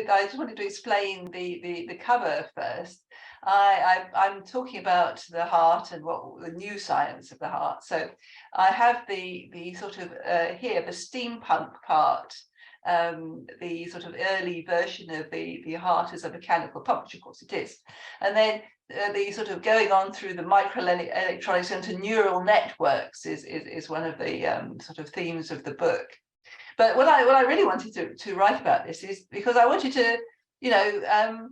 I just wanted to explain the cover first. I'm talking about the heart and what the new science of the heart. So I have the sort of here the steampunk part, the sort of early version of the heart as a mechanical pump, which of course it is, and then the sort of going on through the microelectronics into neural networks is one of the sort of themes of the book. But what I really wanted to write about this is because I wanted to, you know,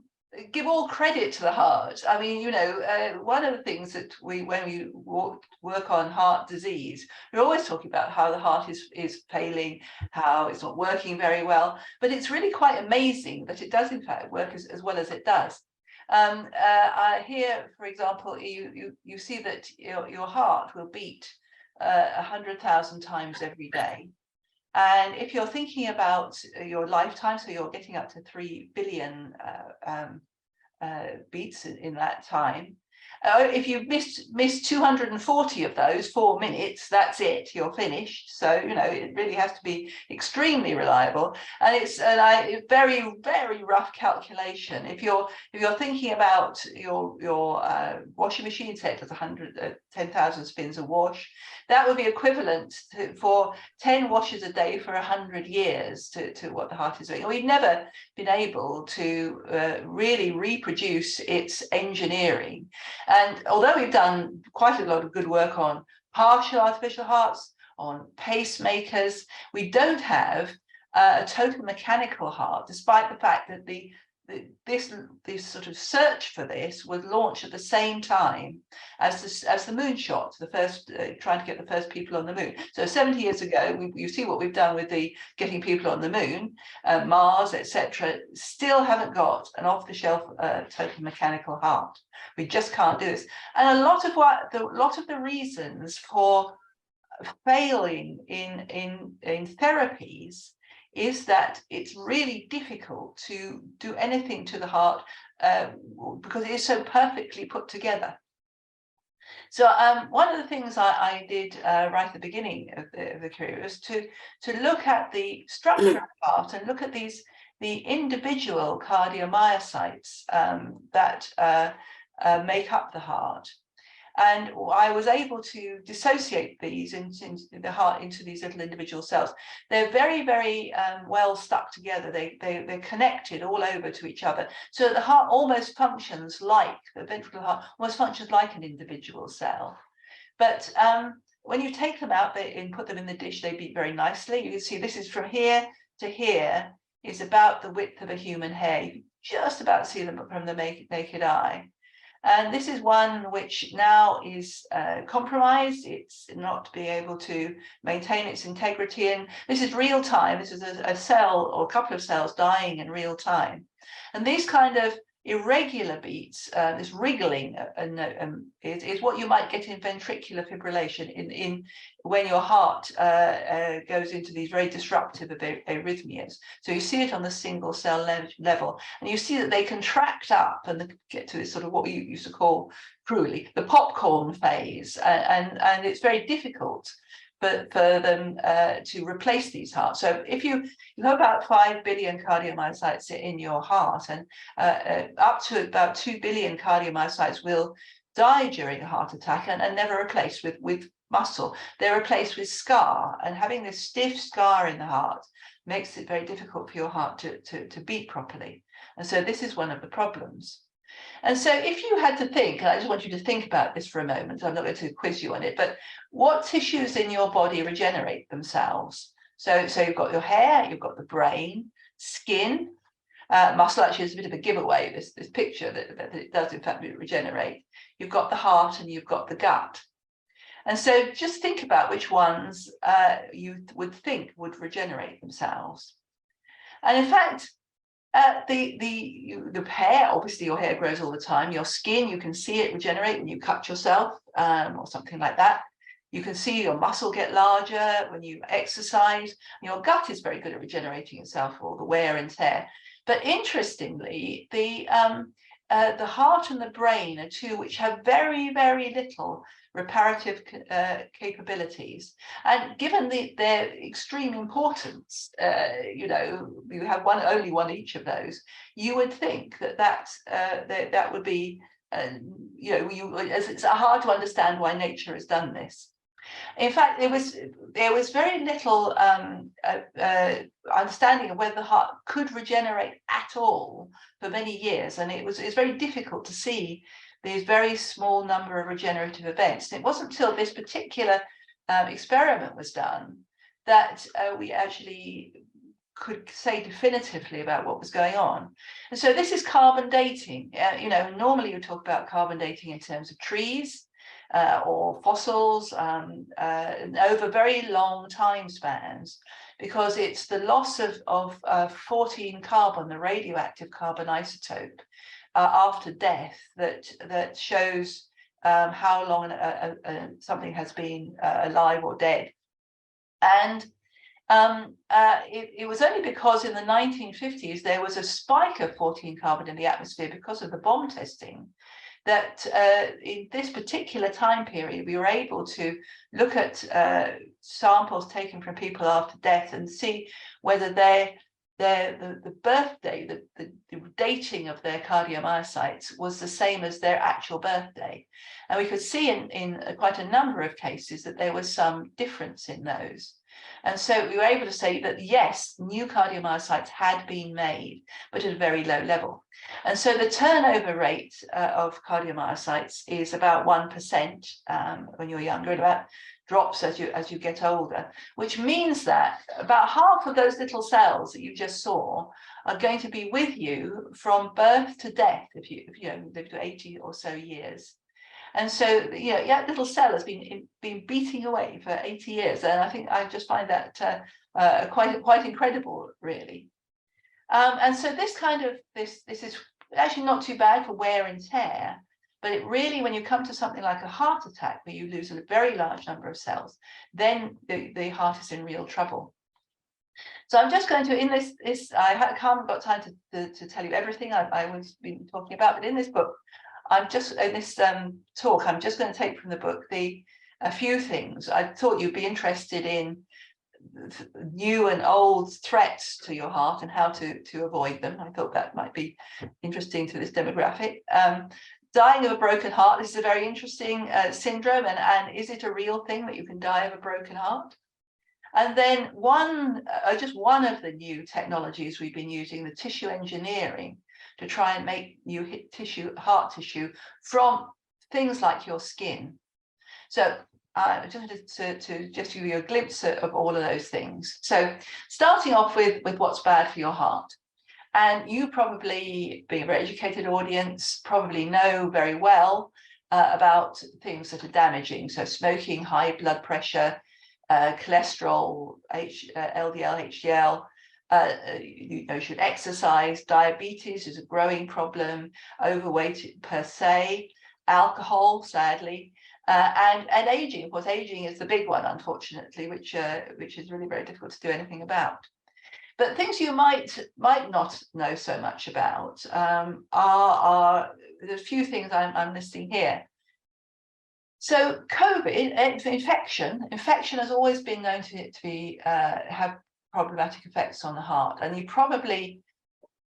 give all credit to the heart. I mean, you know, one of the things that when we work on heart disease, we're always talking about how the heart is failing, how it's not working very well. But it's really quite amazing that it does in fact work as well as it does. Here, for example, you see that your heart will beat 100,000 times every day. And if you're thinking about your lifetime, so you're getting up to 3 billion beats in that time. If you've missed 240 of those 4 minutes, that's it, you're finished. So, you know, it really has to be extremely reliable. And it's a very, very rough calculation. If you're thinking about your washing machine, say it does 10,000 spins a wash, that would be equivalent for 10 washes a day for 100 years to what the heart is doing. And we've never been able to really reproduce its engineering. And although we've done quite a lot of good work on partial artificial hearts, on pacemakers, we don't have a total mechanical heart, despite the fact that this sort of search for this was launched at the same time as the moonshot, the first trying to get the first people on the moon. So 70 years ago, you see what we've done with the getting people on the moon, Mars, etc. Still haven't got an off-the-shelf total mechanical heart. We just can't do this. And a lot of the reasons for failing in therapies is that it's really difficult to do anything to the heart because it is so perfectly put together. So one of the things I did right at the beginning of the career was to look at the structure of the heart and look at the individual cardiomyocytes that make up the heart. And I was able to dissociate these into the heart into these little individual cells. They're very, very well stuck together. They're connected all over to each other. So the heart almost functions like, the ventricular heart almost functions like an individual cell. But when you take them out and put them in the dish, they beat very nicely. You can see this is from here to here is about the width of a human hair. You can just about see them from the naked eye. And this is one which now is compromised. It's not being able to maintain its integrity. And this is real time. This is a cell or a couple of cells dying in real time. And these kind of irregular beats, this wriggling is what you might get in ventricular fibrillation in when your heart goes into these very disruptive arrhythmias. So you see it on the single cell level, and you see that they contract up and get to this sort of what we used to call cruelly the popcorn phase, and it's very difficult for them to replace these hearts. So if you have about 5 billion cardiomyocytes in your heart, and up to about 2 billion cardiomyocytes will die during a heart attack and never replaced with muscle. They're replaced with scar, and having this stiff scar in the heart makes it very difficult for your heart to beat properly. And so this is one of the problems. And so if you had to think, and I just want you to think about this for a moment, I'm not going to quiz you on it, but what tissues in your body regenerate themselves? So you've got your hair, you've got the brain, skin, muscle actually is a bit of a giveaway, this picture that it does in fact regenerate. You've got the heart and you've got the gut. And so just think about which ones you would think would regenerate themselves. And in fact, the hair, obviously your hair grows all the time. Your skin, you can see it regenerate when you cut yourself or something like that. You can see your muscle get larger when you exercise. Your gut is very good at regenerating itself for all the wear and tear. But interestingly, the heart and the brain are two which have very, very little reparative capabilities. And given their extreme importance, you know, you have only one each of those, you would think that would be, you know, it's hard to understand why nature has done this. In fact, there was very little understanding of whether the heart could regenerate at all for many years, and it's very difficult to see these very small number of regenerative events. And it wasn't until this particular experiment was done that we actually could say definitively about what was going on. And so this is carbon dating. You know, normally you talk about carbon dating in terms of trees or fossils over very long time spans, because it's the loss of 14 carbon, the radioactive carbon isotope, after death that shows how long something has been alive or dead. And it was only because in the 1950s there was a spike of 14 carbon in the atmosphere because of the bomb testing that in this particular time period we were able to look at samples taken from people after death and see whether the birthday, the dating of their cardiomyocytes was the same as their actual birthday. And we could see in quite a number of cases that there was some difference in those. And so we were able to say that, yes, new cardiomyocytes had been made, but at a very low level. And so the turnover rate of cardiomyocytes is about 1% when you're younger, and about drops as you get older, which means that about half of those little cells that you just saw are going to be with you from birth to death if you live to 80 or so years. And so, you know, that little cell has been beating away for 80 years, and I think I just find that quite incredible, really. And so this is actually not too bad for wear and tear, but it really, when you come to something like a heart attack where you lose a very large number of cells, then the heart is in real trouble. So I'm just going to, in this I haven't got time to tell you everything I was been talking about, but in this book, I'm just in this talk, I'm just going to take from the book a few things. I thought you'd be interested in new and old threats to your heart and how to avoid them. I thought that might be interesting to this demographic. Dying of a broken heart, this is a very interesting syndrome, and is it a real thing that you can die of a broken heart? And then just one of the new technologies we've been using, the tissue engineering, to try and make new heart tissue from things like your skin. So I just wanted to just give you a glimpse of all of those things. So starting off with what's bad for your heart. And you probably, being a very educated audience, probably know very well about things that are damaging. So smoking, high blood pressure, cholesterol, LDL, HDL, you should exercise. Diabetes is a growing problem, overweight per se, alcohol, sadly, and aging. Of course, aging is the big one, unfortunately, which is really very difficult to do anything about. But things you might not know so much about are there's a few things I'm listing here. So COVID infection has always been known to have problematic effects on the heart, and you probably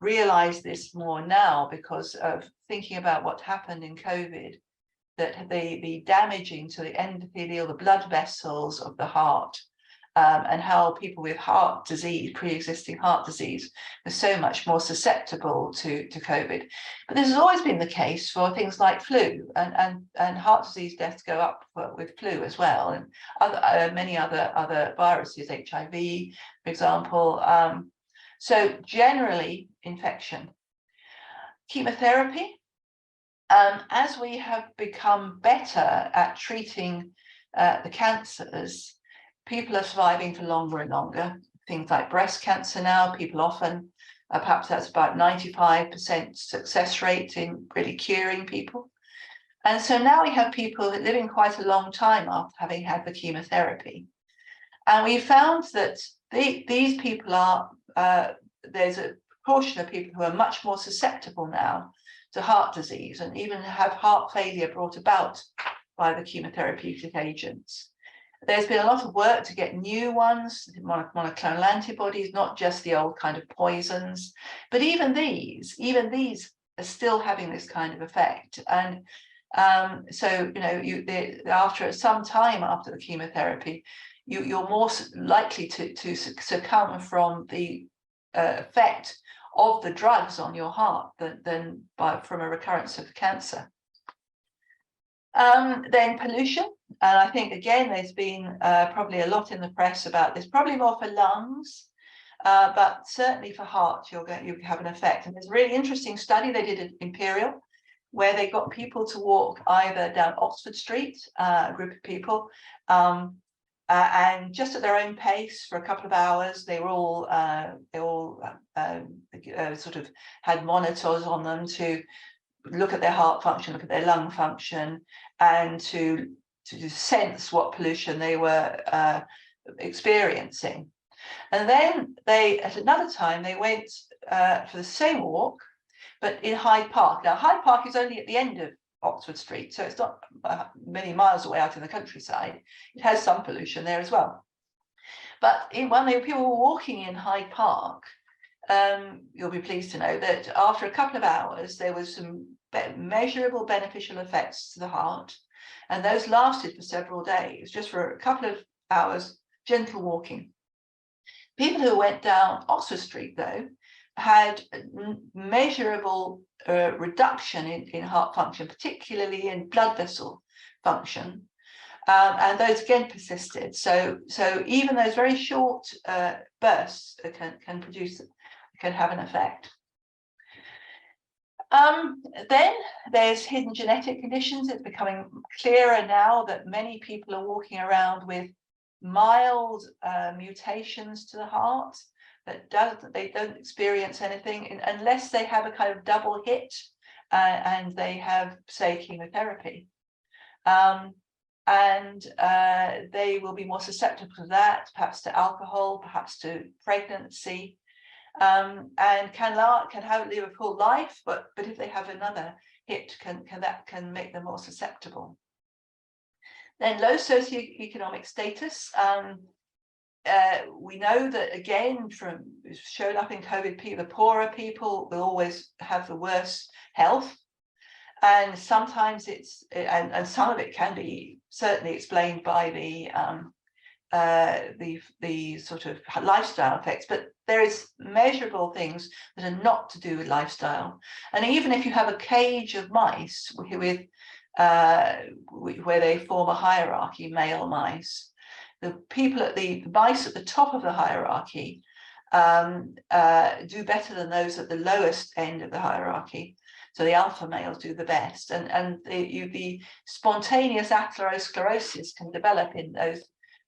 realize this more now because of thinking about what happened in COVID, that the damaging to the endothelial, the blood vessels of the heart, and how people with heart disease, pre-existing heart disease, were so much more susceptible to COVID. But this has always been the case for things like flu, and heart disease deaths go up with flu as well, and many other viruses, HIV, for example. So generally, infection. Chemotherapy. As we have become better at treating the cancers, people are surviving for longer and longer. Things like breast cancer now, people often, perhaps that's about 95% success rate in really curing people. And so now we have people living quite a long time after having had the chemotherapy. And we found that these people are, there's a proportion of people who are much more susceptible now to heart disease, and even have heart failure brought about by the chemotherapeutic agents. There's been a lot of work to get new ones, monoclonal antibodies, not just the old kind of poisons, but even these are still having this kind of effect. And so, after some time after the chemotherapy, you're more likely to succumb from the effect of the drugs on your heart than from a recurrence of cancer. Then pollution, and I think again there's been probably a lot in the press about this, probably more for lungs, but certainly for heart you have an effect. And there's a really interesting study they did at Imperial, where they got people to walk either down Oxford Street, a group of people, and just at their own pace for a couple of hours. They all sort of had monitors on them to look at their heart function, look at their lung function, and to sense what pollution they were experiencing. And then at another time, they went for the same walk, but in Hyde Park. Now, Hyde Park is only at the end of Oxford Street, so it's not many miles away out in the countryside. It has some pollution there as well. But when people were walking in Hyde Park, you'll be pleased to know that after a couple of hours, there was some measurable beneficial effects to the heart, and those lasted for several days, just for a couple of hours, gentle walking. People who went down Oxford Street, though, had measurable reduction in heart function, particularly in blood vessel function, and those again persisted. So even those very short bursts can have an effect. Then there's hidden genetic conditions. It's becoming clearer now that many people are walking around with mild mutations to the heart that they don't experience anything unless they have a kind of double hit and they have, say, chemotherapy. And they will be more susceptible to that, perhaps to alcohol, perhaps to pregnancy, and can live a full life, but if they have another hit, that can make them more susceptible. Then low socioeconomic status. We know that, again, showed up in COVID, the poorer people will always have the worst health, and sometimes and some of it can be certainly explained by the sort of lifestyle effects, but there is measurable things that are not to do with lifestyle. And even if you have a cage of mice where they form a hierarchy, male mice, the mice at the top of the hierarchy do better than those at the lowest end of the hierarchy. So the alpha males do the best, and the spontaneous atherosclerosis can develop in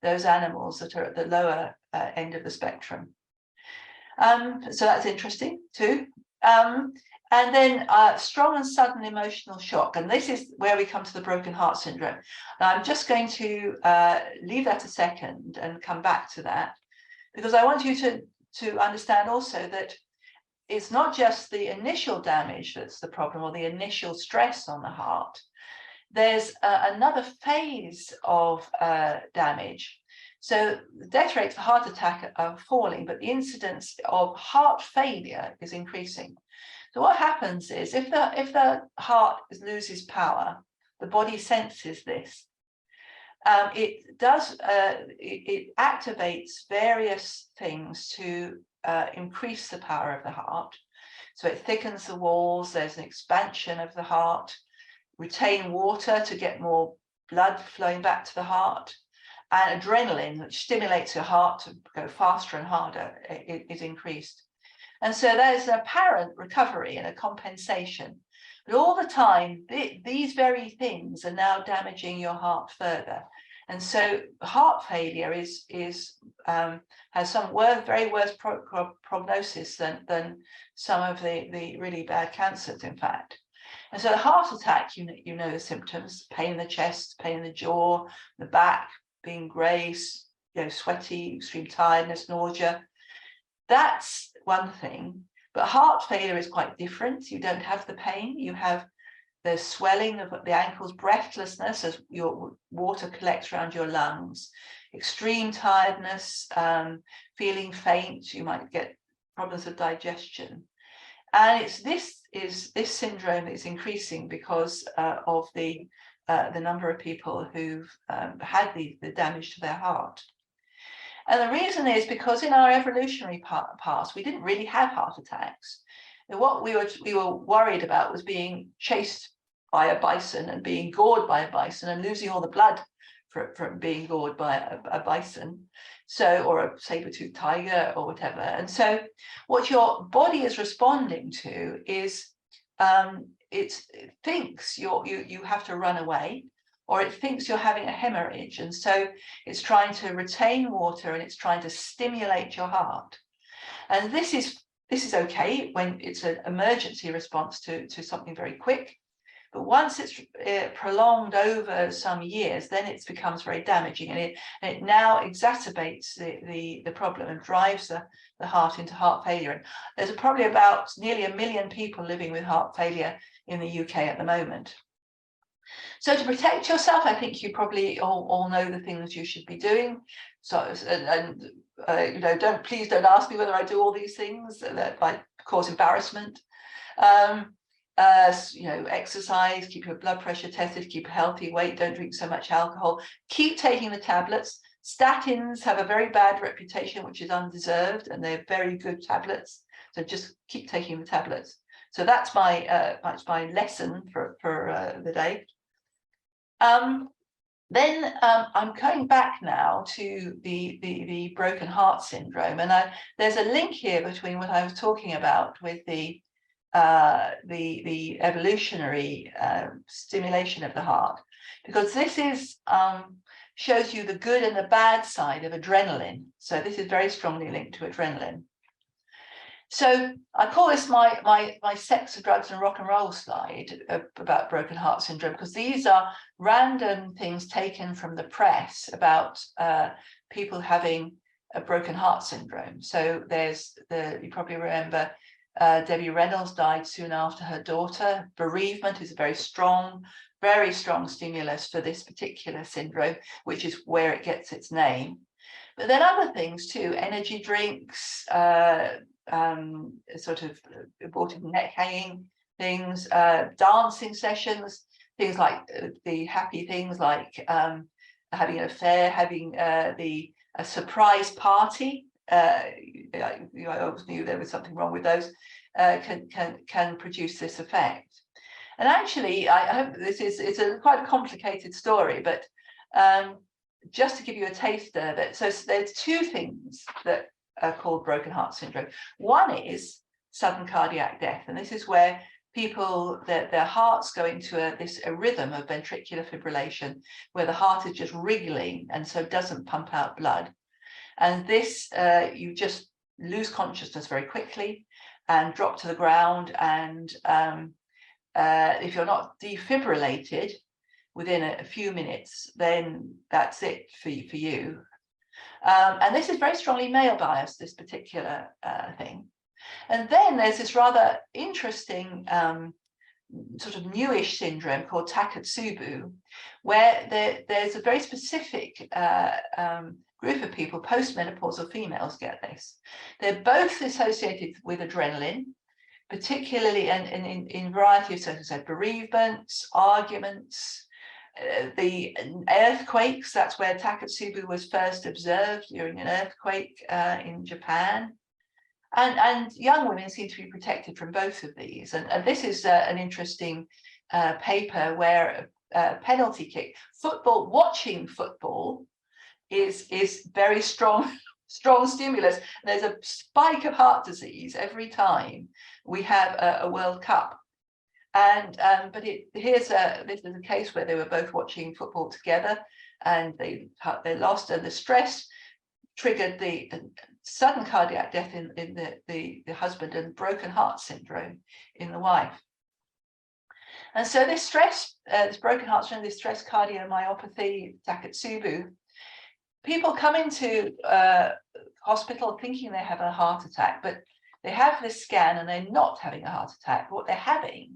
those animals that are at the lower end of the spectrum. So that's interesting too. And then strong and sudden emotional shock. And this is where we come to the broken heart syndrome. Now, I'm just going to leave that a second and come back to that, because I want you to understand also that it's not just the initial damage that's the problem, or the initial stress on the heart. There's another phase of damage. So the death rates for heart attack are falling, but the incidence of heart failure is increasing. So what happens is, if the heart loses power, the body senses this. It activates various things to increase the power of the heart. So it thickens the walls. There's an expansion of the heart. Retain water to get more blood flowing back to the heart, and adrenaline, which stimulates your heart to go faster and harder, is increased. And so there's an apparent recovery and a compensation, but all the time these very things are now damaging your heart further. And so heart failure has some very worse prognosis than some of the really bad cancers, in fact. And so the heart attack, you know the symptoms: pain in the chest, pain in the jaw, the back, being grey, sweaty, extreme tiredness, nausea. That's one thing. But heart failure is quite different. You don't have the pain. You have there's swelling of the ankles, breathlessness as your water collects around your lungs, extreme tiredness, feeling faint. You might get problems with digestion. And this syndrome that is increasing because of the number of people who've had the damage to their heart. And the reason is because in our evolutionary past, we didn't really have heart attacks. And what we were worried about was being chased by a bison and being gored by a bison and losing all the blood from being gored by a bison, or a saber-toothed tiger or whatever. And so what your body is responding to is it thinks you have to run away, or it thinks you're having a hemorrhage, and so it's trying to retain water and it's trying to stimulate your heart. And this is okay when it's an emergency response to something very quick. But once it's prolonged over some years, then it becomes very damaging, and it now exacerbates the problem and drives the heart into heart failure. And there's probably about nearly 1 million people living with heart failure in the UK at the moment. So to protect yourself, I think you probably all know the things you should be doing. So you know, please don't ask me whether I do all these things that might cause embarrassment. You know, exercise, keep your blood pressure tested, keep a healthy weight, don't drink so much alcohol, keep taking the tablets. Statins have a very bad reputation, which is undeserved, and they're very good tablets. So just keep taking the tablets. So that's my lesson for the day. Then I'm going back now to the broken heart syndrome, and there's a link here between what I was talking about with the evolutionary stimulation of the heart, because this is shows you the good and the bad side of adrenaline. So this is very strongly linked to adrenaline. So I call this my sex, drugs and rock and roll slide about broken heart syndrome, because these are random things taken from the press about people having a broken heart syndrome. So you probably remember Debbie Reynolds died soon after her daughter. Bereavement is a very strong stimulus for this particular syndrome, which is where it gets its name. But then other things too, energy drinks, sort of aborted neck hanging things, dancing sessions, things like the happy things like having an affair, having a surprise party. I always knew there was something wrong with those. Can produce this effect. And actually, I hope it's quite a complicated story, but just to give you a taster of it. So there's two things that are called broken heart syndrome. One is sudden cardiac death, and this is where people, their hearts go into a rhythm of ventricular fibrillation, where the heart is just wriggling and so doesn't pump out blood. And this, you just lose consciousness very quickly and drop to the ground. And if you're not defibrillated within a few minutes, then that's it for you. And this is very strongly male biased, this particular thing. And then there's this rather interesting sort of newish syndrome called Takotsubo, where there's a very specific group of people, postmenopausal females, get this. They're both associated with adrenaline, particularly in a variety of circumstances, bereavements, arguments, the earthquakes. That's where Takotsubo was first observed, during an earthquake in Japan. And young women seem to be protected from both of these. And this is an interesting paper where a penalty kick, watching football is very strong stimulus. There's a spike of heart disease every time we have a World Cup. And but this is a case where they were both watching football together, and they lost, and the stress triggered the sudden cardiac death in the husband, and broken heart syndrome in the wife. And so this stress, this broken heart syndrome, this stress cardiomyopathy, Takotsubo, people come into hospital thinking they have a heart attack, but they have this scan and they're not having a heart attack. What they're having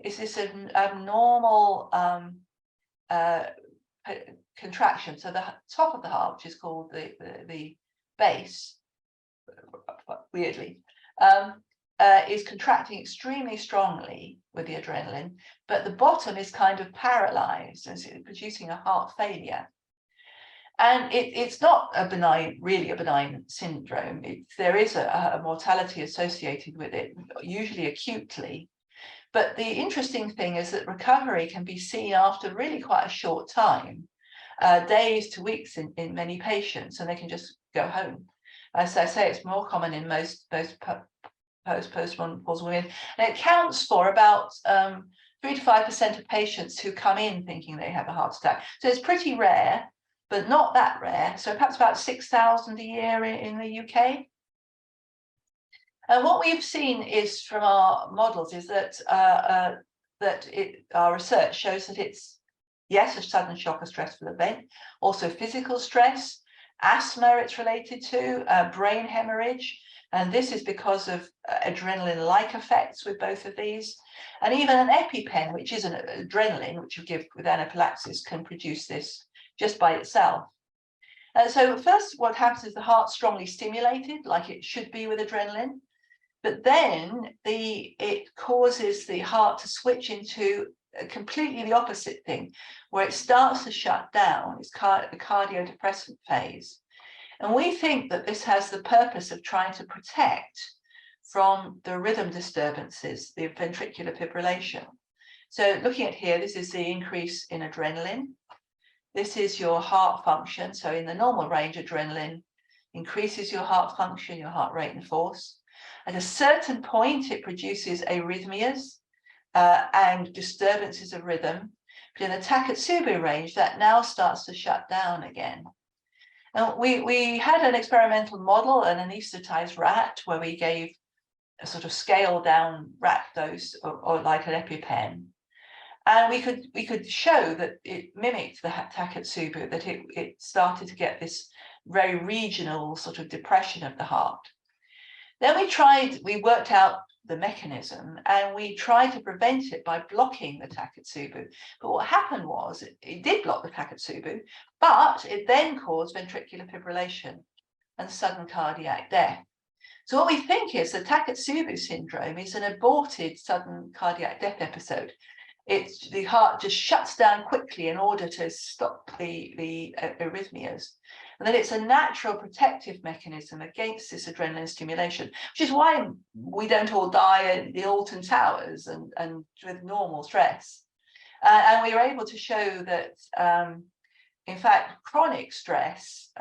is this abnormal contraction. So the top of the heart, which is called the base, weirdly, is contracting extremely strongly with the adrenaline, but the bottom is kind of paralyzed and it's producing a heart failure. And it's not really a benign syndrome. There is a mortality associated with it, usually acutely. But the interesting thing is that recovery can be seen after really quite a short time, days to weeks in many patients, and they can just go home. As I say, it's more common in most post-menopausal women, and it counts for about 3 to 5% of patients who come in thinking they have a heart attack. So it's pretty rare, but not that rare. So perhaps about 6,000 a year in the UK. And what we've seen is from our models is that our research shows that it's, yes, a sudden shock or stressful event, also physical stress, asthma it's related to, brain hemorrhage, and this is because of adrenaline-like effects with both of these. And even an EpiPen, which is an adrenaline, which you give with anaphylaxis, can produce this just by itself. So first, what happens is the heart's strongly stimulated, like it should be with adrenaline. But then it causes the heart to switch into completely the opposite thing, where it starts to shut down. It's the cardiodepressant phase. And we think that this has the purpose of trying to protect from the rhythm disturbances, the ventricular fibrillation. So looking at here, this is the increase in adrenaline. This is your heart function. So in the normal range, adrenaline increases your heart function, your heart rate and force. At a certain point, it produces arrhythmias and disturbances of rhythm. But in the Takotsubo range, that now starts to shut down again. And we had an experimental model, an anesthetized rat, where we gave a sort of scaled down rat dose or like an EpiPen. And we could show that it mimicked the Takotsubo, that it started to get this very regional sort of depression of the heart. Then we worked out the mechanism and we tried to prevent it by blocking the Takotsubo. But what happened was it did block the Takotsubo, but it then caused ventricular fibrillation and sudden cardiac death. So what we think is the Takotsubo syndrome is an aborted sudden cardiac death episode. The heart just shuts down quickly in order to stop the arrhythmias. And then it's a natural protective mechanism against this adrenaline stimulation, which is why we don't all die in the Alton Towers and with normal stress. And we were able to show that, in fact, chronic stress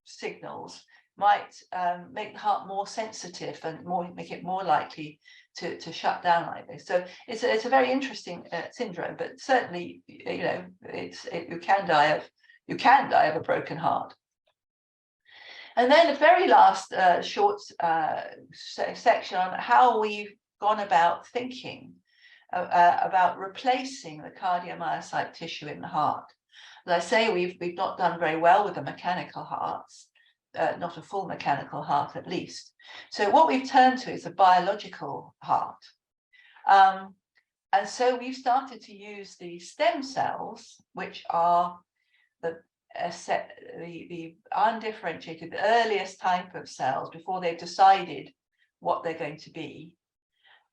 signals might make the heart more sensitive and make it more likely to shut down like this. So it's a very interesting syndrome, but certainly, you know, you can die of a broken heart. And then the very last short section on how we've gone about thinking about replacing the cardiomyocyte tissue in the heart. As I say, we've not done very well with the mechanical hearts. Not a full mechanical heart at least. So what we've turned to is a biological heart. And so we've started to use the stem cells, which are the undifferentiated, the earliest type of cells before they've decided what they're going to be.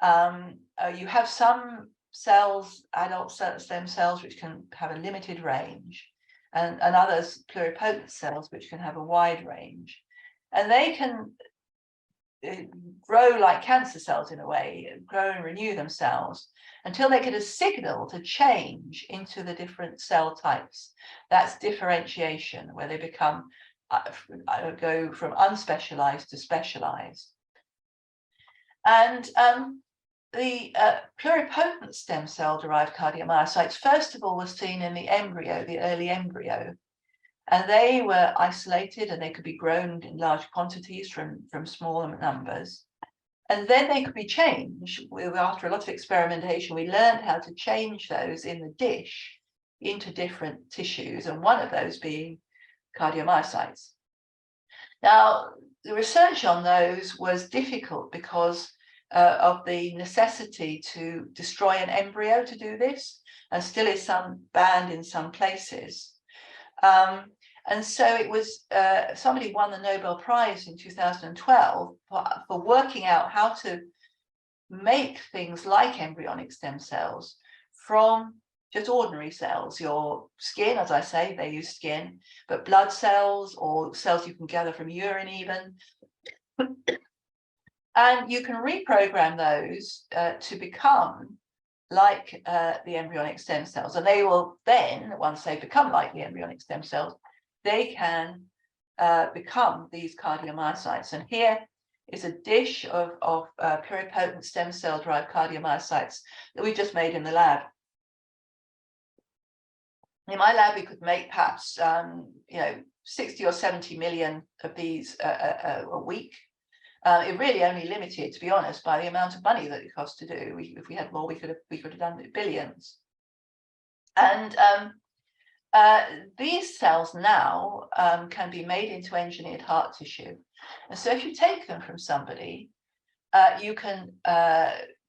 You have some cells, adult stem cells, which can have a limited range. And others, pluripotent cells, which can have a wide range. And they can grow like cancer cells in a way, grow and renew themselves until they get a signal to change into the different cell types. That's differentiation, where they become, go from unspecialized to specialized. And the pluripotent stem cell derived cardiomyocytes, first of all, was seen in the embryo, the early embryo. And they were isolated and they could be grown in large quantities from small numbers. And then they could be changed. After a lot of experimentation, we learned how to change those in the dish into different tissues, and one of those being cardiomyocytes. Now, the research on those was difficult because of the necessity to destroy an embryo to do this, and still is banned in some places. And so it was, somebody won the Nobel Prize in 2012 for working out how to make things like embryonic stem cells from just ordinary cells. Your skin, as I say, they use skin, but blood cells or cells you can gather from urine even. And you can reprogram those to become like the embryonic stem cells. And they will then, once they become like the embryonic stem cells, they can become these cardiomyocytes. And here is a dish of pluripotent stem cell derived cardiomyocytes that we just made in the lab. In my lab, we could make perhaps 60 or 70 million of these a week. It really only limited, to be honest, by the amount of money that it cost to do. If we had more, we could have done billions. And these cells now can be made into engineered heart tissue. And so if you take them from somebody, you can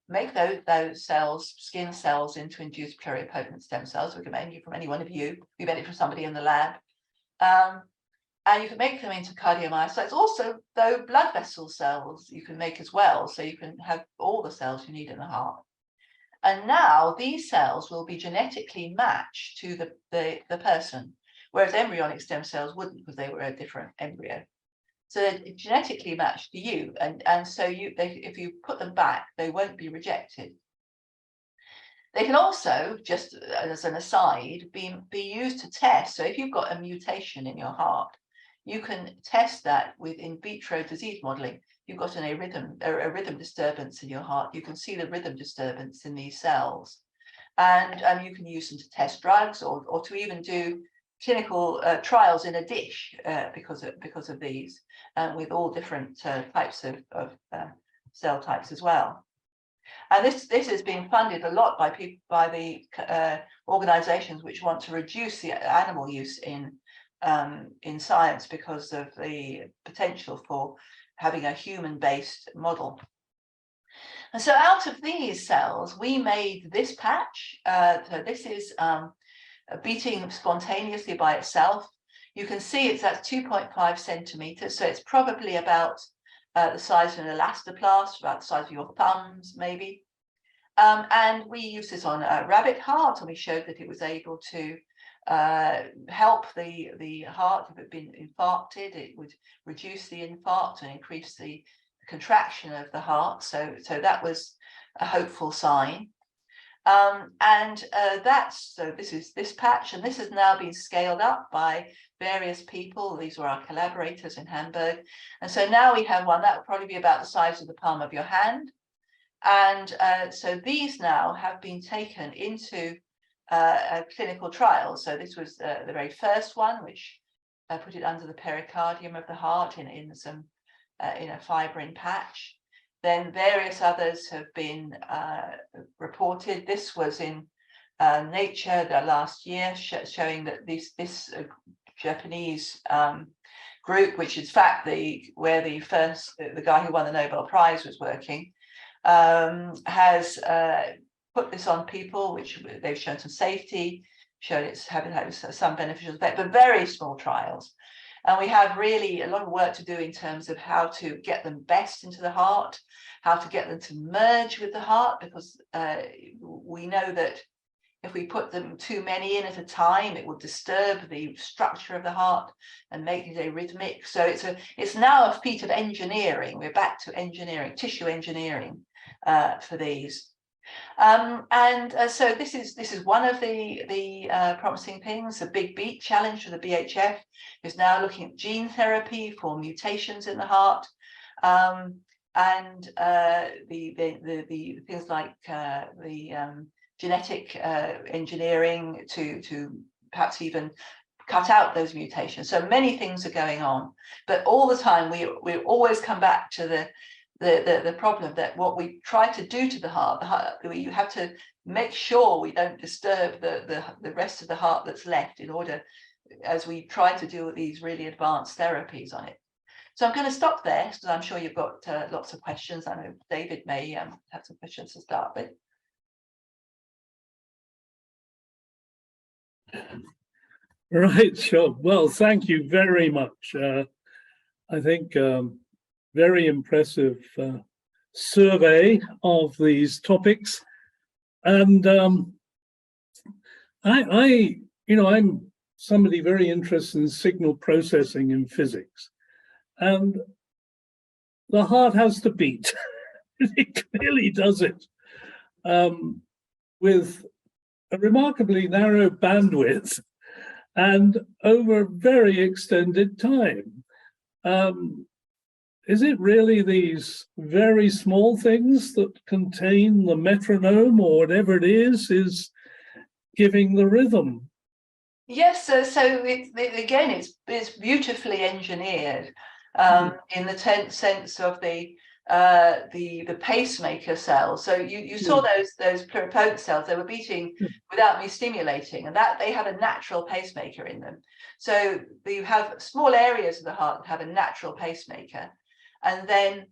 make those cells, skin cells, into induced pluripotent stem cells. We can make it from any one of you. We made it from somebody in the lab. And you can make them into cardiomyocytes. Also, though, blood vessel cells you can make as well. So you can have all the cells you need in the heart. And now these cells will be genetically matched to the person, whereas embryonic stem cells wouldn't, because they were a different embryo. So they're genetically matched to you, and so if you put them back, they won't be rejected. They can also, just as an aside, be used to test. So if you've got a mutation in your heart, you can test that with in vitro disease modeling. You've got a rhythm disturbance in your heart. You can see the rhythm disturbance in these cells, and you can use them to test drugs or to even do clinical trials in a dish because of these, with all different types of cell types as well. And this has been funded a lot by the organizations which want to reduce the animal use in science because of the potential for having a human-based model. And so out of these cells, we made this patch. So this is beating spontaneously by itself. You can see that's 2.5 centimeters. So it's probably about the size of an elastoplast, about the size of your thumbs, maybe. And we used this on a rabbit heart, and we showed that it was able to help the heart. If it had been infarcted, it would reduce the infarct and increase the contraction of the heart. So that was a hopeful sign. This is this patch, and this has now been scaled up by various people. These were our collaborators in Hamburg. And so now we have one that would probably be about the size of the palm of your hand. And so these now have been taken into a clinical trial. So this was the very first one, which put it under the pericardium of the heart in a fibrin patch. Then various others have been reported. This was in Nature last year, showing that this Japanese group, which is in fact where the guy who won the Nobel Prize was working, has put this on people, which they've shown some safety, shown it's having some beneficial effect, but very small trials. And we have really a lot of work to do in terms of how to get them best into the heart, how to get them to merge with the heart, because we know that if we put them too many in at a time, it will disturb the structure of the heart and make it arrhythmic. So it's now a feat of engineering. We're back to engineering, tissue engineering for these. So this is one of the promising things. The Big Beat Challenge for the BHF is now looking at gene therapy for mutations in the heart, and the things like the genetic engineering to perhaps even cut out those mutations. So many things are going on, but all the time we always come back to the problem that what we try to do to the heart, you have to make sure we don't disturb the rest of the heart that's left in order, as we try to do these really advanced therapies on it. So I'm going to stop there because I'm sure you've got lots of questions. I know David may have some questions to start with. Right, sure. Well, thank you very much. I think very impressive survey of these topics. And I'm somebody very interested in signal processing in physics. And the heart has to beat. It clearly does it. With a remarkably narrow bandwidth and over a very extended time. Is it really these very small things that contain the metronome or whatever it is giving the rhythm? Yes, so again, it's beautifully engineered in the sense of the pacemaker cells. So you saw those pluripotent cells, they were beating without me stimulating, and that they have a natural pacemaker in them. So you have small areas of the heart that have a natural pacemaker, and then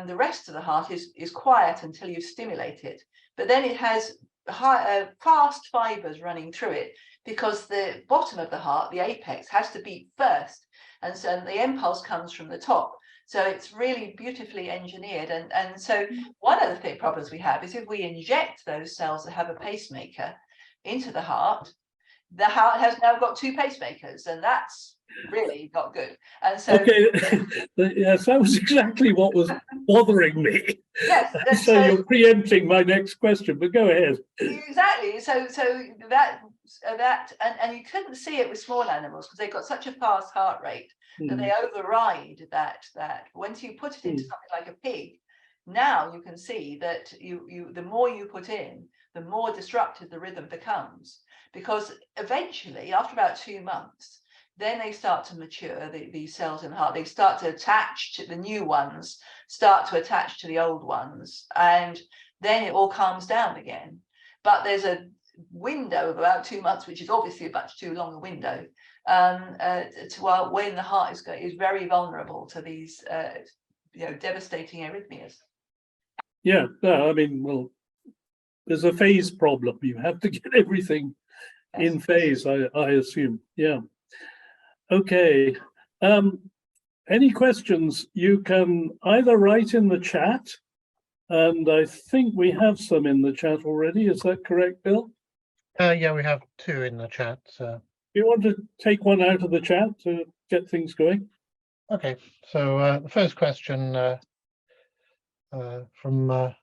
the rest of the heart is quiet until you stimulate it. But then it has fast fibers running through it, because the bottom of the heart, the apex, has to beat first, and so the impulse comes from the top. So it's really beautifully engineered. And so one of the problems we have is if we inject those cells that have a pacemaker into the heart has now got two pacemakers, and that's really not good. And so yes, that was exactly what was bothering me. Yes, so you're preempting my next question, but go ahead. Exactly. So that and you couldn't see it with small animals because they've got such a fast heart rate that they override that. Once you put it into something like a pig, now you can see that the more you put in, the more disrupted the rhythm becomes, because eventually, after about 2 months, then they start to mature, these cells in the heart. They start to attach to the new ones, start to attach to the old ones, and then it all calms down again. But there's a window of about 2 months, which is obviously a much too long a window, when the heart is very vulnerable to these devastating arrhythmias. Yeah, no, I mean, well, there's a phase problem. You have to get everything in phase, I assume. Yeah. Okay. Any questions? You can either write in the chat, and I think we have some in the chat already. Is that correct, Bill? Yeah, we have 2 in the chat. Do you want to take one out of the chat to get things going? Okay, so the first question from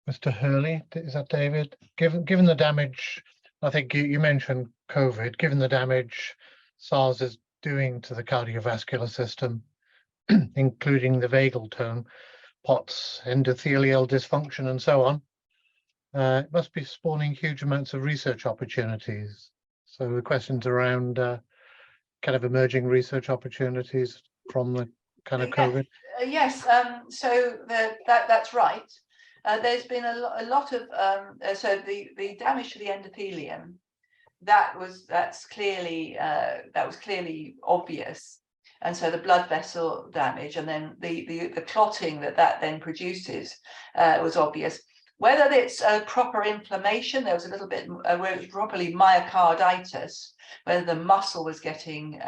Mr. Hurley, is that David? Given the damage, I think you mentioned COVID, given the damage SARS is doing to the cardiovascular system, including the vagal tone, POTS, endothelial dysfunction, and so on, it must be spawning huge amounts of research opportunities. So the question's around kind of emerging research opportunities from the kind of COVID. Yes, so that's right. There's been a lot of so the damage to the endothelium that was clearly obvious, and so the blood vessel damage, and then the clotting that then produces was obvious. Whether it's a proper inflammation, there was a little bit where it was properly myocarditis, whether the muscle was getting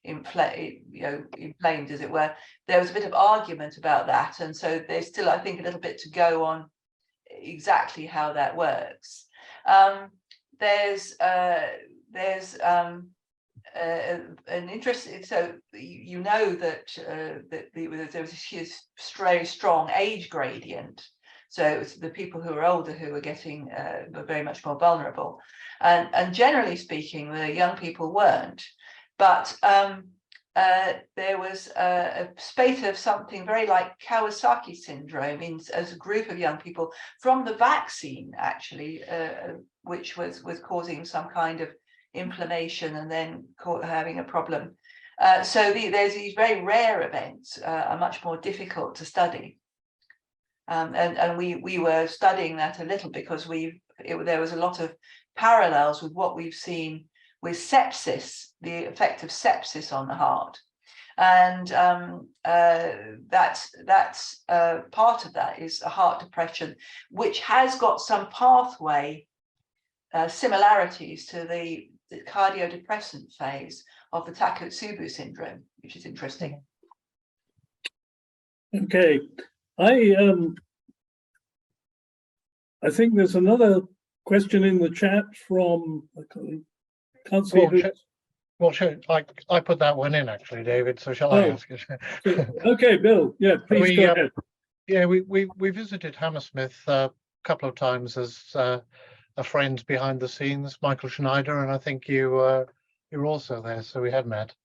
inflamed, as it were. There was a bit of argument about that, and so there's still, I think, a little bit to go on exactly how that works. There's an interesting, so you know that there was this very strong age gradient. So it was the people who were older who were getting were very much more vulnerable, and generally speaking, the young people weren't. But there was a spate of something very like Kawasaki syndrome as a group of young people from the vaccine, actually, which was causing some kind of inflammation and then having a problem. So there's these very rare events are much more difficult to study. And we were studying that a little because there was a lot of parallels with what we've seen with sepsis, the effect of sepsis on the heart. And that's part of that is a heart depression, which has got some pathway similarities to the cardiodepressant phase of the Takotsubo syndrome, which is interesting. Okay, I think there's another question in the chat from, I can't see who. Well, I put that one in actually, David. So shall I ask it? Okay, Bill. Yeah, please go ahead. Yeah, we visited Hammersmith a couple of times as a friend behind the scenes, Michael Schneider, and I think you were also there, so we had met.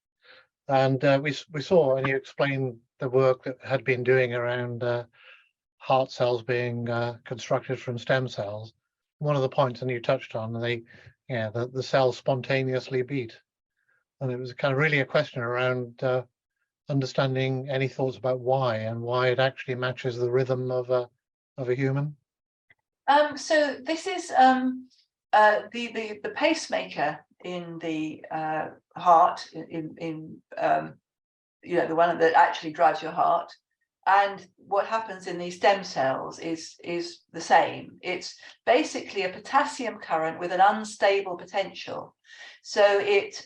And we saw, and you explained the work that had been doing around heart cells being constructed from stem cells. One of the points, and you touched on, the cells spontaneously beat. And it was kind of really a question around understanding any thoughts about why and why it actually matches the rhythm of a human. So this is the pacemaker in the heart, in the one that actually drives your heart. And what happens in these stem cells is the same. It's basically a potassium current with an unstable potential. So the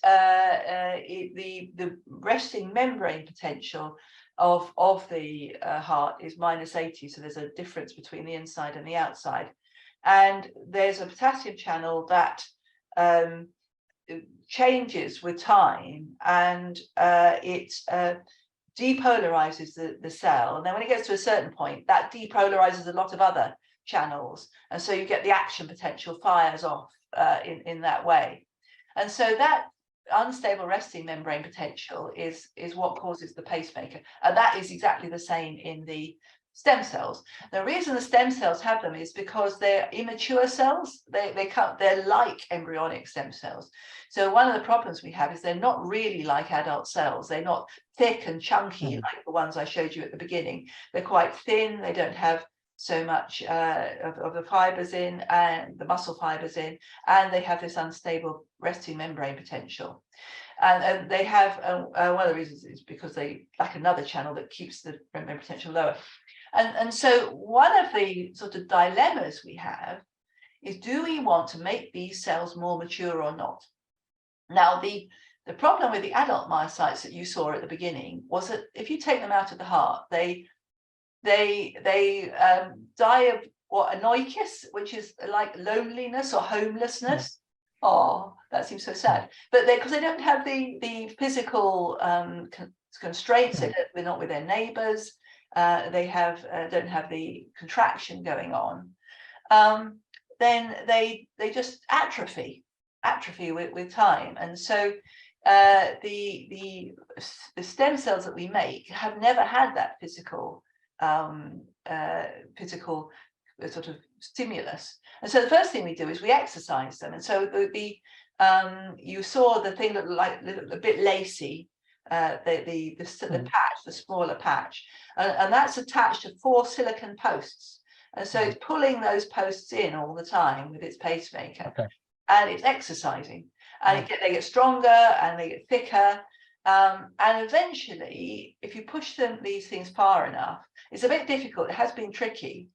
resting membrane potential of the heart is -80. So there's a difference between the inside and the outside. And there's a potassium channel that changes with time, and it depolarizes the cell. And then when it gets to a certain point, that depolarizes a lot of other channels. And so you get the action potential fires off in that way. And so that unstable resting membrane potential is what causes the pacemaker. And that is exactly the same in the stem cells. The reason the stem cells have them is because they're immature cells. They're like embryonic stem cells. So one of the problems we have is they're not really like adult cells. They're not thick and chunky like the ones I showed you at the beginning. They're quite thin. They don't have so much of the fibers in, and the muscle fibers in, and they have this unstable resting membrane potential. And they have one of the reasons is because they lack another channel that keeps the membrane potential lower. And so one of the sort of dilemmas we have is, do we want to make these cells more mature or not? Now, the problem with the adult myocytes that you saw at the beginning was that if you take them out of the heart, they die of what, anoikis, which is like loneliness or homelessness. Oh, that seems so sad. But because they don't have the physical constraints, they're not with their neighbors. They don't have the contraction going on. Then they just atrophy with time. And so the stem cells that we make have never had that physical sort of stimulus. And so the first thing we do is we exercise them. And so you saw the thing that looked like a bit lacy, the patch, the smaller patch, and that's attached to 4 silicon posts. And so it's pulling those posts in all the time with its pacemaker, and it's exercising, and they get stronger and they get thicker. And eventually, if you push these things far enough, it's a bit difficult. It has been tricky.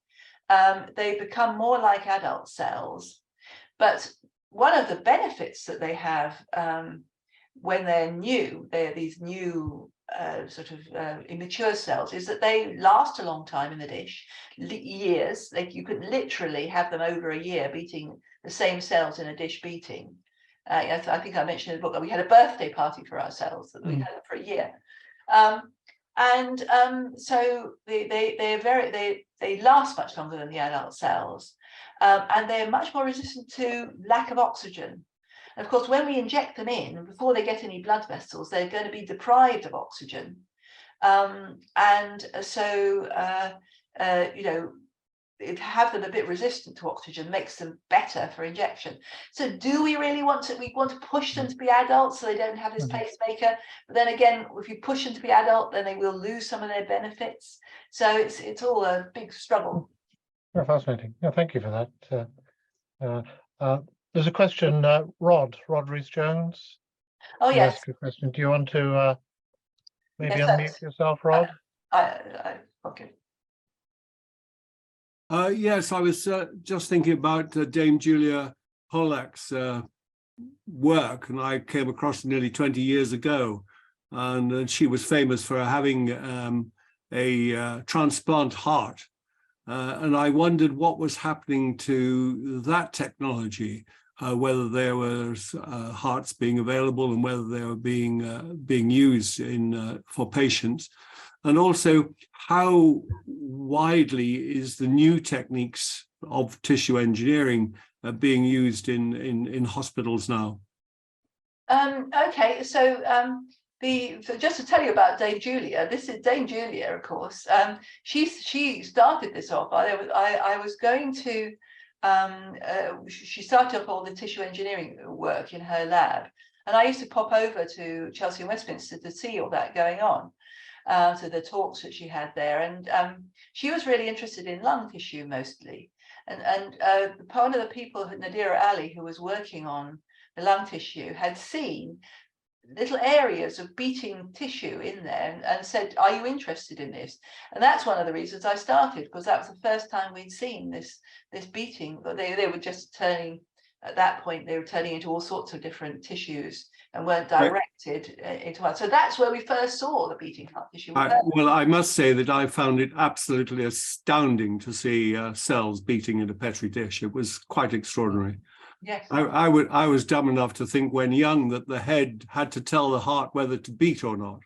They become more like adult cells. But one of the benefits that they have when they're new, they're these new immature cells, is that they last a long time in the dish, years. You could literally have them over a year beating the same cells in a dish beating. I think I mentioned in the book that we had a birthday party for our cells that we had them for a year. So they last much longer than the adult cells, and they're much more resistant to lack of oxygen. And of course, when we inject them in, before they get any blood vessels, they're going to be deprived of oxygen. And so, have them a bit resistant to oxygen makes them better for injection. So do we really want to push them to be adults so they don't have this pacemaker? But then again, if you push them to be adult, then they will lose some of their benefits. So it's all a big struggle. Oh, fascinating. Yeah, thank you for that. There's a question, Rod Rees-Jones. Oh, yes. Ask a question. Do you want to maybe Yes, unmute yourself, Rod. Okay. Yes, I was just thinking about Dame Julia Pollack's work, and I came across her nearly 20 years ago, and she was famous for having a transplant heart. And I wondered what was happening to that technology, whether there was hearts being available and whether they were being used for patients. And also, how widely is the new techniques of tissue engineering being used in hospitals now? Okay, so so just to tell you about Dame Julia, this is Dame Julia, of course. She started this off. I was going to. She started off all the tissue engineering work in her lab, and I used to pop over to Chelsea and Westminster to see all that going on. To the talks that she had there, and she was really interested in lung tissue mostly, and one of the people, Nadira Ali, who was working on the lung tissue, had seen little areas of beating tissue in there and said, "Are you interested in this?" And that's one of the reasons I started, because that was the first time we'd seen this beating. They were just turning, at that point they were turning into all sorts of different tissues and weren't directed into one. So that's where we first saw the beating heart tissue. Well, I must say that I found it absolutely astounding to see cells beating in a Petri dish. It was quite extraordinary. Yes. I was dumb enough to think when young that the head had to tell the heart whether to beat or not.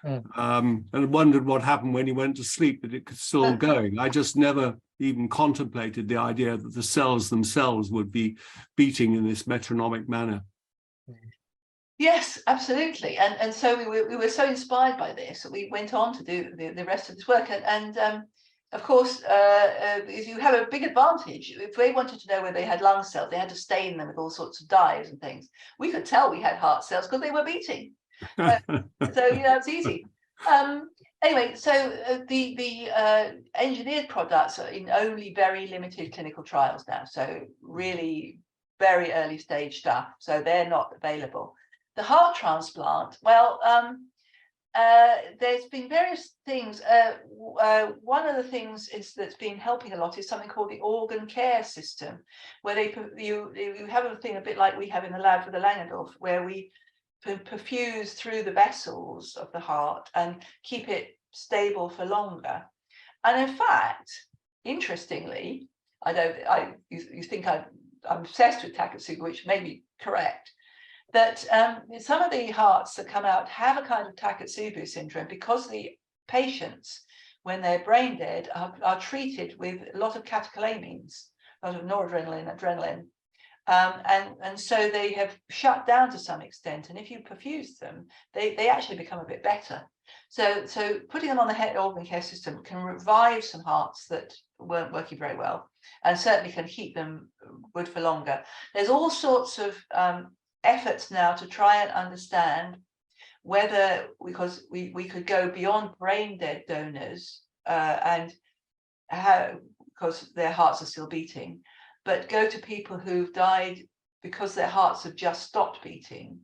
And wondered what happened when he went to sleep, that it could still going. I just never even contemplated the idea that the cells themselves would be beating in this metronomic manner. Yes, absolutely. And so we were so inspired by this that we went on to do the rest of this work. And of course, you have a big advantage. If they wanted to know where they had lung cells, they had to stain them with all sorts of dyes and things. We could tell we had heart cells because they were beating. So it's easy. Anyway, so the engineered products are in only very limited clinical trials now. So really very early stage stuff. So they're not available. The heart transplant, well, there's been various things. One of the things that's been helping a lot is something called the organ care system, where you have a thing a bit like we have in the lab for the Langendorf, where we perfuse through the vessels of the heart and keep it stable for longer. And in fact, interestingly, you think I'm obsessed with Takotsubo, which may be correct, that some of the hearts that come out have a kind of Takotsubo syndrome because the patients, when they're brain dead, are treated with a lot of catecholamines, a lot of noradrenaline, adrenaline, and so they have shut down to some extent. And if you perfuse them, they actually become a bit better. So putting them on the head organ care system can revive some hearts that weren't working very well, and certainly can keep them good for longer. There's all sorts of efforts now to try and understand whether, because we could go beyond brain dead donors and how, because their hearts are still beating, but go to people who've died because their hearts have just stopped beating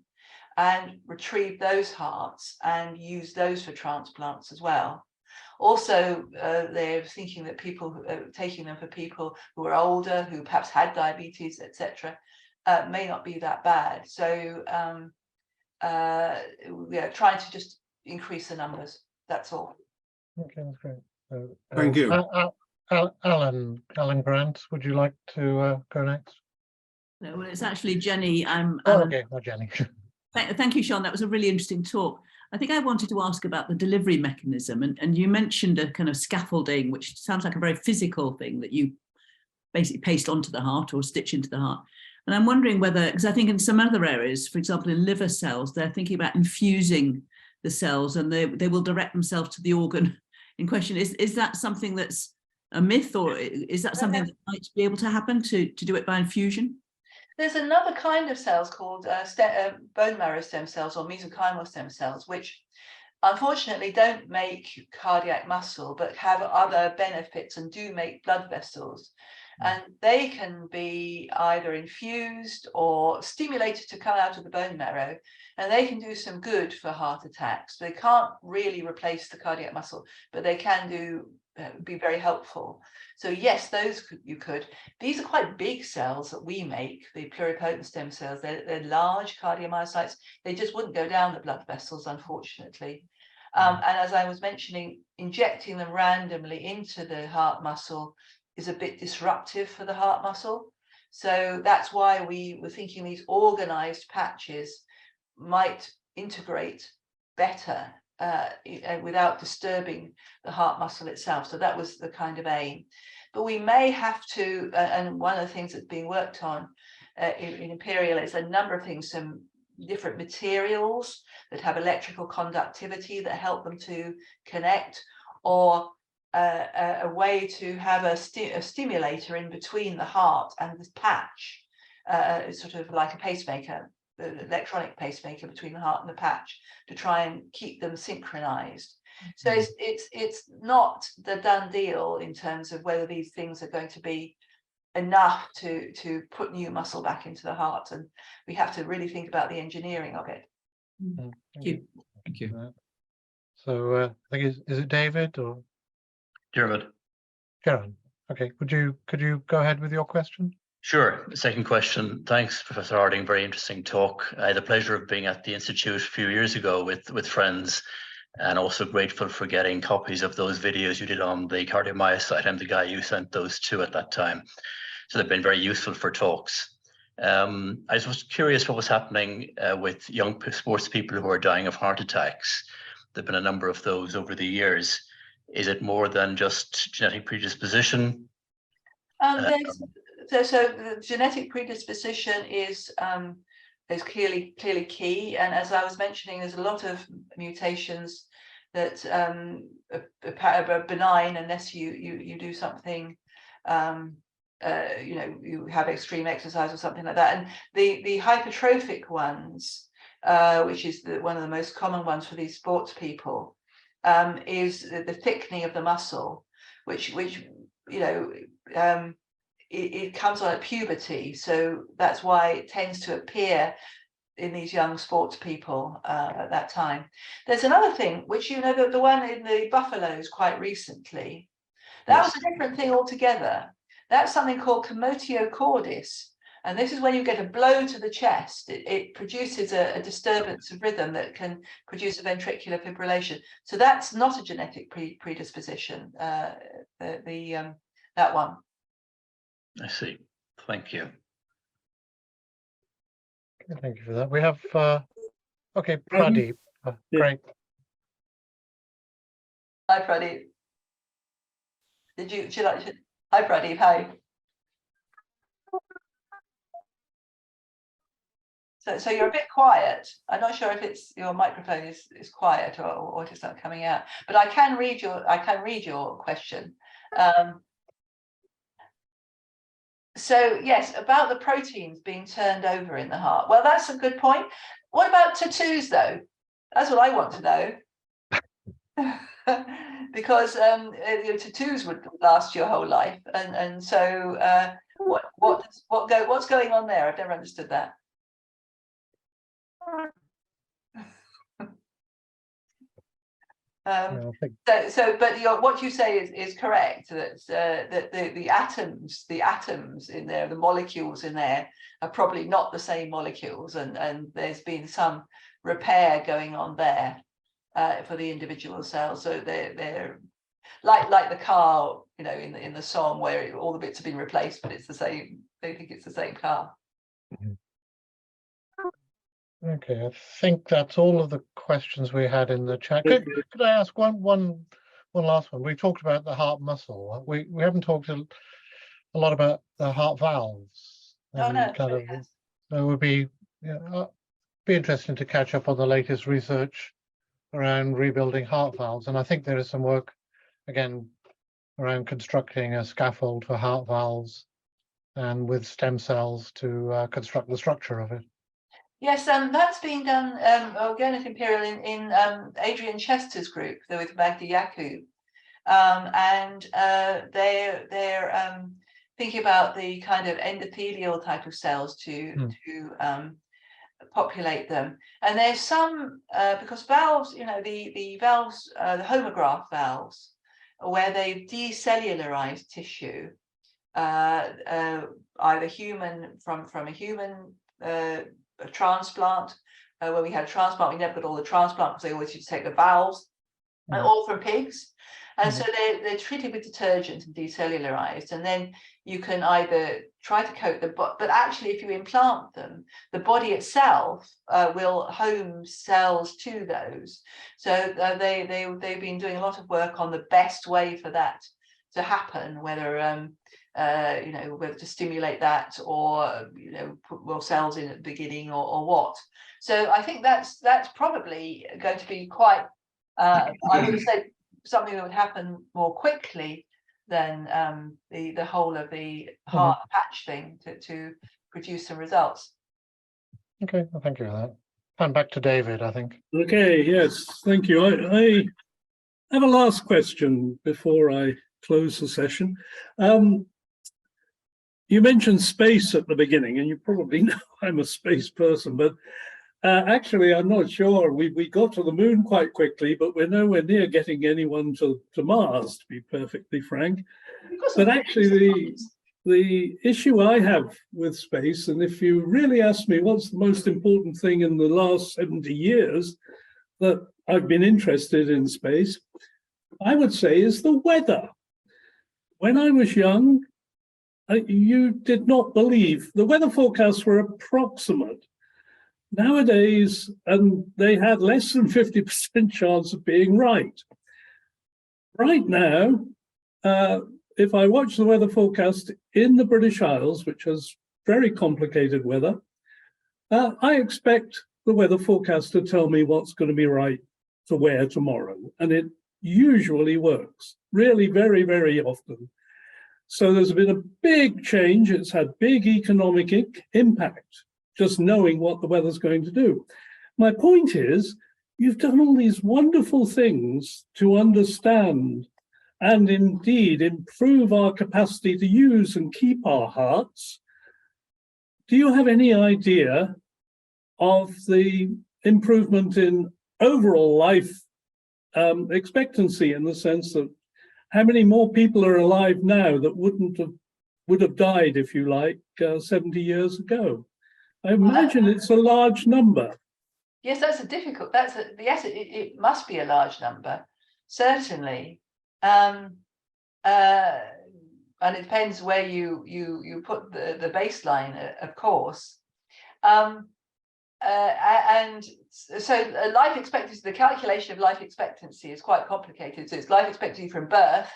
and retrieve those hearts and use those for transplants as well. Also, they're thinking that people taking them for people who are older, who perhaps had diabetes, etc., may not be that bad. So we are trying to just increase the numbers. That's all. Okay, that's great. So, Thank you. Alan Grant, would you like to go next? No, well, it's actually Jenny. Okay, not Jenny. Thank you, Sean. That was a really interesting talk. I think I wanted to ask about the delivery mechanism, and you mentioned a kind of scaffolding, which sounds like a very physical thing that you basically paste onto the heart or stitch into the heart. And I'm wondering whether, because I think in some other areas, for example, in liver cells, they're thinking about infusing the cells and they will direct themselves to the organ in question. Is that something that's a myth, or is that something that might be able to happen, to do it by infusion? There's another kind of cells called bone marrow stem cells or mesenchymal stem cells, which unfortunately don't make cardiac muscle, but have other benefits and do make blood vessels. and they can be either infused or stimulated to come out of the bone marrow, and they can do some good for heart attacks. They can't really replace the cardiac muscle, but they can be very helpful. So yes, those you could. These are quite big cells that we make, the pluripotent stem cells. They're large cardiomyocytes. They just wouldn't go down the blood vessels, unfortunately. And as I was mentioning, injecting them randomly into the heart muscle is a bit disruptive for the heart muscle. So that's why we were thinking these organized patches might integrate better without disturbing the heart muscle itself. So that was the kind of aim. But we may have to, and one of the things that's being worked on in Imperial is a number of things, some different materials that have electrical conductivity that help them to connect, or a way to have a stimulator in between the heart and the patch, sort of like a pacemaker, the electronic pacemaker between the heart and the patch, to try and keep them synchronized. So it's not the done deal in terms of whether these things are going to be enough to put new muscle back into the heart, and we have to really think about the engineering of it. Thank you. Thank you. So I think is it David or Dermot. Sharon? Okay, could you go ahead with your question? Sure. Second question. Thanks, Professor Harding. Very interesting talk. I had the pleasure of being at the Institute a few years ago with friends, and also grateful for getting copies of those videos you did on the cardiomyocyte. I'm the guy you sent those to at that time. So they've been very useful for talks. I was curious what was happening with young sports people who are dying of heart attacks. There've been a number of those over the years. Is it more than just genetic predisposition? So the genetic predisposition is clearly key, and as I was mentioning, there's a lot of mutations that are benign unless you do something, you have extreme exercise or something like that. And the hypertrophic ones, which is one of the most common ones for these sports people, is the thickening of the muscle, which it comes on at puberty. So that's why it tends to appear in these young sports people at that time. There's another thing, which the one in the buffaloes quite recently, that was a different thing altogether. That's something called commotio cordis, and this is when you get a blow to the chest. It produces a disturbance of rhythm that can produce a ventricular fibrillation. So that's not a genetic predisposition. That one. I see. Thank you. Okay, thank you for that. We have okay, Pradeep. Great. Hi, Pradeep. Hi, Pradeep. Hi. So you're a bit quiet. I'm not sure if it's your microphone is quiet or it's not coming out. But I can read your question. So yes, about the proteins being turned over in the heart. Well, that's a good point. What about tattoos, though? That's what I want to know. Because tattoos would last your whole life, and so what's going on there? I've never understood that. But what you say is correct. That the atoms in there, the molecules in there, are probably not the same molecules, and there's been some repair going on there for the individual cells. So they're like the car, in the song where all the bits have been replaced, but it's the same. They think it's the same car. Okay, I think that's all of the questions we had in the chat. Could I ask one last one? We talked about the heart muscle. We haven't talked a lot about the heart valves. Oh no, So it would be interesting to catch up on the latest research around rebuilding heart valves. And I think there is some work again around constructing a scaffold for heart valves and with stem cells to construct the structure of it. Yes, that's been done again at Imperial in Adrian Chester's group with Magdi Yakub, and they're thinking about the kind of endothelial type of cells to populate them. And there's some, because valves, the valves, the homograph valves, where they've decellularized tissue, either human from a human a transplant. When we had a transplant, we never got all the transplant because they always used to take the valves, all from pigs. And so they're treated with detergent and decellularized, and then you can either try to coat them, but actually if you implant them, the body itself will home cells to those. So they've been doing a lot of work on the best way for that to happen, whether whether to stimulate that or put more cells in at the beginning or what. So I think that's probably going to be quite I would say something that would happen more quickly than the whole of the heart patch thing to produce some results. Okay, well, thank you for that. And back to David, I think. Okay, yes, thank you. I have a last question before I close the session. You mentioned space at the beginning, and you probably know I'm a space person, but actually, I'm not sure. We got to the moon quite quickly, but we're nowhere near getting anyone to Mars, to be perfectly frank. But actually, the issue I have with space, and if you really ask me what's the most important thing in the last 70 years that I've been interested in space, I would say is the weather. When I was young, you did not believe the weather forecasts were approximate. Nowadays, and they had less than 50% chance of being right. Right now, if I watch the weather forecast in the British Isles, which has very complicated weather, I expect the weather forecast to tell me what's going to be right to wear tomorrow. And it usually works, really very, very often. So there's been a big change. It's had big economic impact, just knowing what the weather's going to do. My point is, you've done all these wonderful things to understand and indeed improve our capacity to use and keep our hearts. Do you have any idea of the improvement in overall life expectancy, in the sense that how many more people are alive now that would have died, if you like, 70 years ago? I imagine it's a large number. Yes, yes, it must be a large number, certainly. And it depends where you put the baseline, of course. And so life expectancy, the calculation of life expectancy is quite complicated. So it's life expectancy from birth,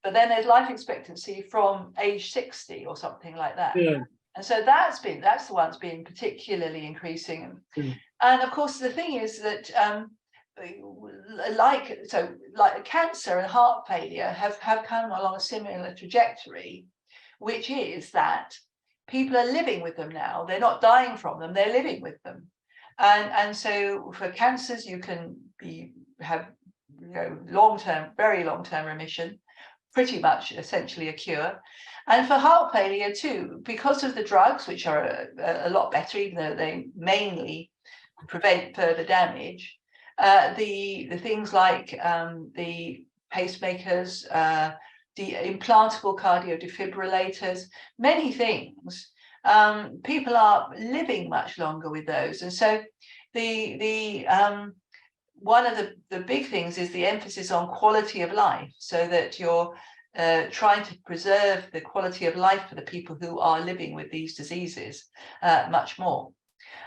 but then there's life expectancy from age 60 or something like that. Yeah. And so that's the one's been particularly increasing. And of course, the thing is that like cancer and heart failure have come along a similar trajectory, which is that people are living with them now. They're not dying from them, they're living with them. And so for cancers, you can have long-term, very long-term remission, pretty much essentially a cure. And for heart failure too, because of the drugs, which are a lot better, even though they mainly prevent further damage, the things like the pacemakers, the implantable cardiodefibrillators, many things, people are living much longer with those. And so one of the big things is the emphasis on quality of life, so that you're trying to preserve the quality of life for the people who are living with these diseases much more.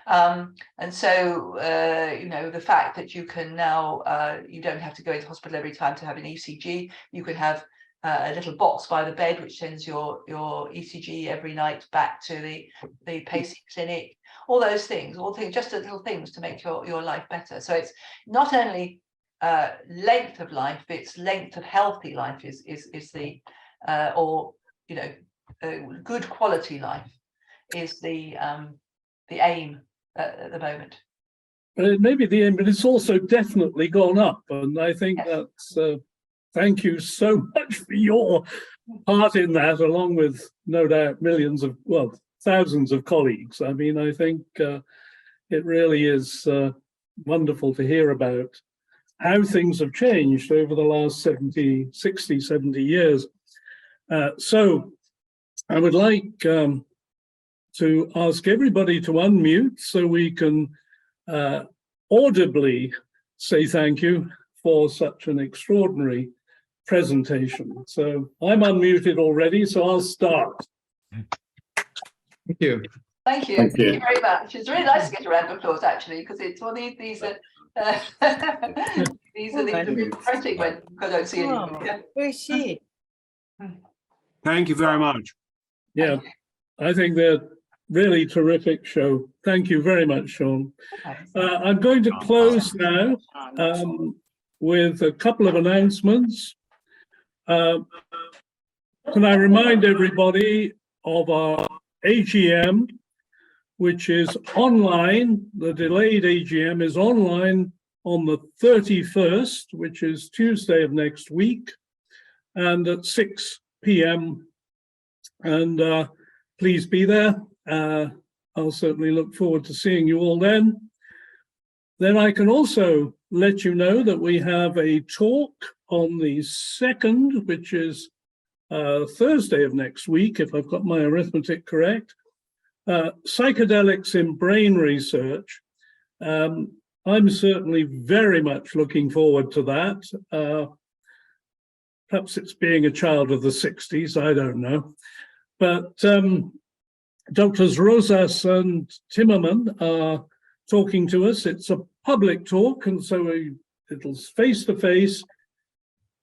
And so, the fact that you can now, you don't have to go into hospital every time to have an ECG. You could have a little box by the bed which sends your ECG every night back to the pacing clinic. All those things, just little things to make your life better. So it's not only length of life, it's length of healthy life is the good quality life is the aim at the moment. It may be the aim, but it's also definitely gone up, and I think thank you so much for your part in that, along with no doubt millions of, well, thousands of colleagues. I mean, I think it really is wonderful to hear about how things have changed over the last 60, 70 years. So I would like to ask everybody to unmute so we can audibly say thank you for such an extraordinary presentation. So I'm unmuted already, so I'll start. Thank you. Thank you. Thank you very much. It's really nice to get a round of applause, actually, because it's one of these are these are refreshing when I don't see anyone. Yeah. Appreciate. Thank you very much. Yeah, I think they're really terrific show. Thank you very much, Sean. I'm going to close now with a couple of announcements. Can I remind everybody of our AGM, which is online. The delayed AGM is online on the 31st, which is Tuesday of next week, and at 6 p.m. And please be there. I'll certainly look forward to seeing you all then. Then I can also let you know that we have a talk on the 2nd, which is Thursday of next week, if I've got my arithmetic correct. Psychedelics in brain research. I'm certainly very much looking forward to that. Perhaps it's being a child of the 60s, I don't know. But Drs. Rosas and Timmerman are talking to us. It's a public talk, and so it'll face-to-face.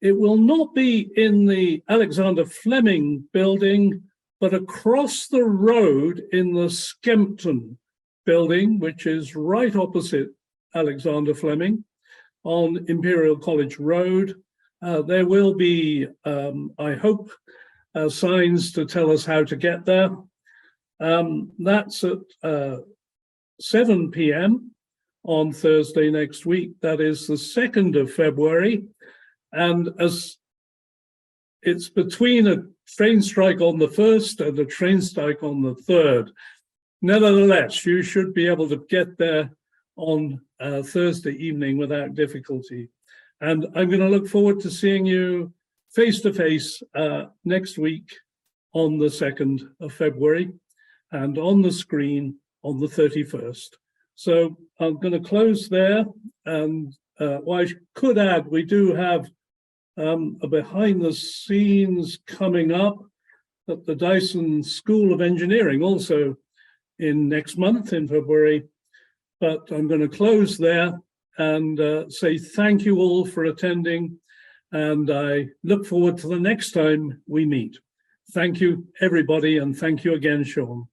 It will not be in the Alexander Fleming building, but across the road in the Skempton building, which is right opposite Alexander Fleming on Imperial College Road. There will be, I hope, signs to tell us how to get there. That's at 7 p.m. on Thursday next week. That is the 2nd of February. And as it's between a train strike on the 1st and a train strike on the 3rd. Nevertheless, you should be able to get there on Thursday evening without difficulty. And I'm going to look forward to seeing you face-to-face next week on the 2nd of February and on the screen on the 31st. So I'm going to close there. And I could add, we do have a behind the scenes coming up at the Dyson School of Engineering, also in next month in February. But I'm going to close there and say thank you all for attending. And I look forward to the next time we meet. Thank you, everybody. And thank you again, Sean.